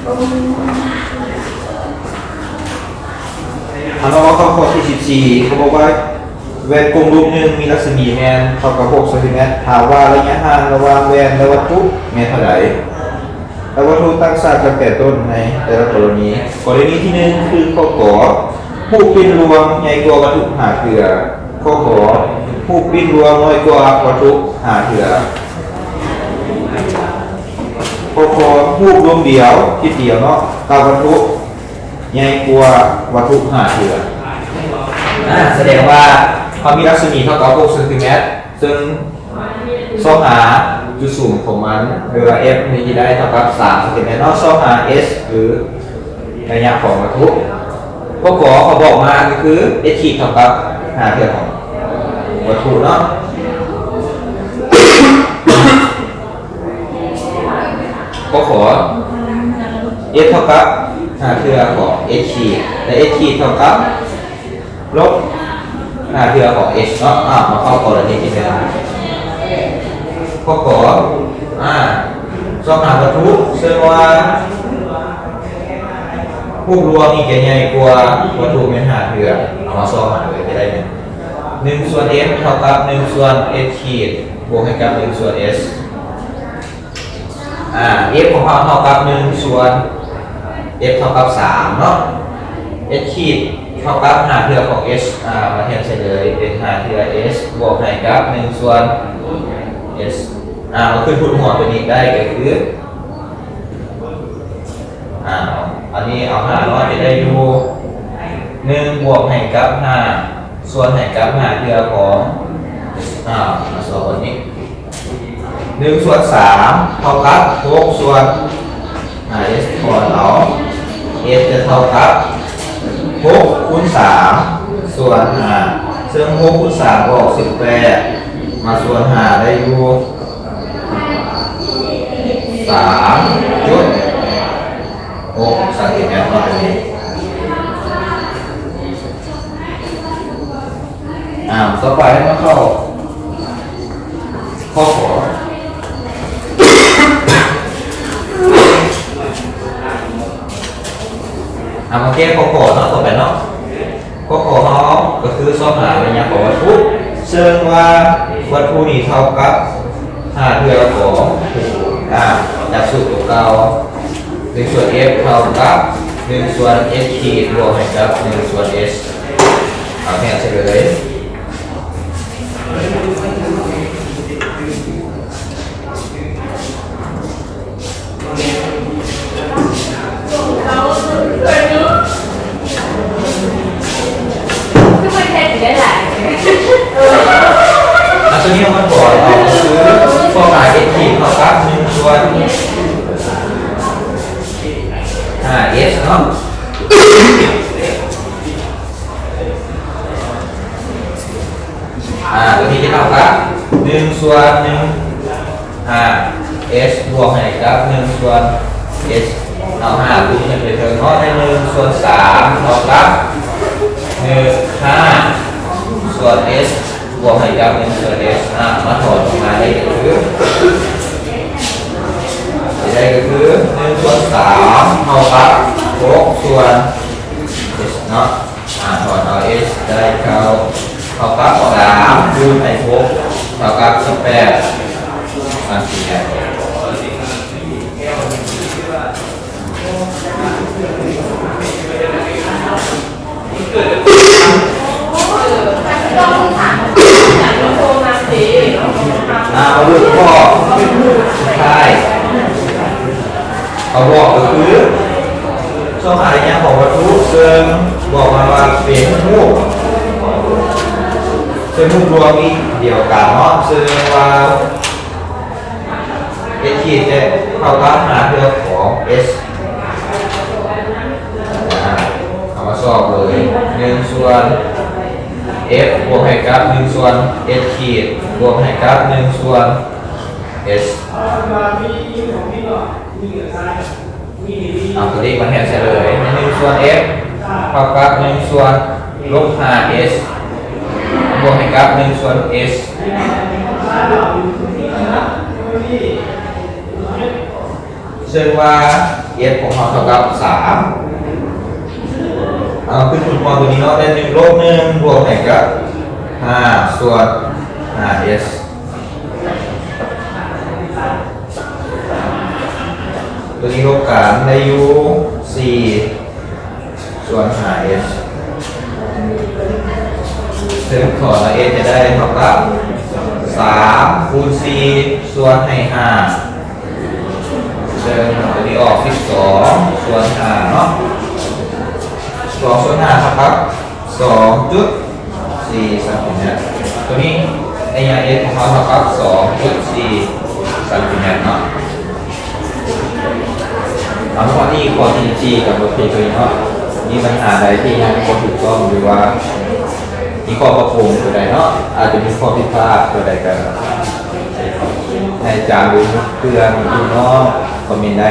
อันนั้นว่าข้อที่14เขาบอกว่าแวนกลมรูปหนึ่งมีรัศมีแมนเท่ากับ6 เซนติเมตรถามว่าระยะห่างระหว่างแวนและวัตถุแมนเท่าไหร่และวัตถุตั้งฉากกันแต่ต้นในแต่ละกรณีที่หนึ่งคือข้อขอผู้ปิ้นรวมใหญ่กว่าวัตถุหาเถื่อข้อขอผู้ปิ้นรวมน้อยกว่าวัตถุหาเถื่อข้อขอผู้รวมเดียวที่เดียวเนาะกับวัตถุใหญ่กว่าวัตถุหาเถื่อแสดงว่าเขามีรัศมีเท่ากับ6 เซนติเมตรซึ่งช่องหาจุดสูงของมันหรือว่า f มีได้เท่ากับ3 เซนติเมตรเนาะช่องหา s หรือระยะของวัตถุพวกเขาบอกมาก็คือ s ขีดเท่ากับหาเถื่อของวัตถุเนาะพวกs เท่ากับหาเถื่อของ s ขีดและ s ขีดเท่ากับลบหาเถื่อของ h เนาะมาเข้ากรณีที่เป็นข้อขอช่องหาวัตถุซึ่งว่าผู้รวมมีแก่ใหญ่กว่าวัตถุเป็นหาเถื่อเอามาช่องหาเลยไปได้เนี่ย1 ส่วน f เท่ากับ1 ส่วน s ขีดบวกให้กับ1 ส่วน s f ของเราเท่ากับ1 ส่วน f เท่ากับ3เนาะ s ขีดเท่ากับหาเถื่อของ s มาแทนใส่เลยเป็นหาเถื่อ s บวกให้กับ1 ส่วน s มาขึ้นพูดหัวตัวนี้ได้ก็คืออันนี้เอา5จะได้อยู่1 บวกให้กับ5 ส่วนให้กับหาเถื่อของมาส่วนนี้1 ส่วน 3เท่ากับ6 ส่วนs ถอดเอา s จะเท่ากับ6 คูณ 3 ส่วน5ซึ่ง6 คูณ 3ก็ออก18มาส่วน5ได้อยู่3.6 เซนติเมตรต่อนี้ต่อไปให้มาเข้าข้อขอมาแก้ข้อขอเนาะต่อไปเนาะข้อขอเขาก็คือช่องหาระยะของวัตถุซึ่งว่าวัตถุนี้เท่ากับหาเถื่อของจากสูตรของเรา1 ส่วน f เท่ากับ1 ส่วน s ขีดบวกให้กับ1 ส่วน s เอาแทนเฉลยตัวนี้มันบอกเราคือข้อหมาย s ขีดเท่ากับ1 ส่วน s เนาะตัวนี้จะเท่ากับ1 ส่วน s บวกให้กับ1 ส่วน s เอา5คูณกันไปเถอะเนาะได้1 ส่วน 3เท่ากับ5 ส่วน s บวกให้กับ1 ส่วน s มาถอดออกมาได้ก็คือ1 ส่วน 3เท่ากับ6 ส่วน s เนาะถอดเอา s ได้เท่ากับ3คูณให้6เท่ากับ18 เซนติเมตรมาดูข้อใช่เขาบอกก็คือช่องหาระยะของวัตถุซึ่งบอกมาว่าเป็นรูปรวมอีกเดียวกันเนาะซึ่งว่า s ขีดจะเท่ากับหาเถื่อของ s เอามาสอบเลย1 ส่วน f บวกให้กับ1 ส่วน s ขีดบวกให้กับ1 ส่วน s ตัวนี้มันแทนเฉลย1 ส่วน f เท่ากับ1 ส่วนลบ5s บวกให้กับ1 ส่วน s ซ ซึ่งว่า f ของเราเท่ากับ3เอาขึ้นคุณความตัวนี้เนาะได้1ลบ1บวกไหนกับ5ส่วน 5s ตัวนี้ลบกันได้อยู่4ส่วน 5s ซึ่งขอเรา s จะได้เท่ากับ3คูณ4ส่วนให้5เดินตัวนี้ออก12ส่วน5เนาะ2ส่วน5เท่ากับ 2.4 ซนติเมตรตัวนี้ในยา s ของเราเท่ากับ 2.4 ซนติเมตรเนาะเอาข้อนี้ข้อที่ G กับโอเคตัวนี้เนาะมีปัญหาใดที่ยังไม่ถูกต้องหรือว่ามีข้อประพุงตัวใดเนาะอาจจะมีข้อผิดพลาดตัวใดกันในจานหรือเพื่อนพี่น้องคอมเมนต์ได้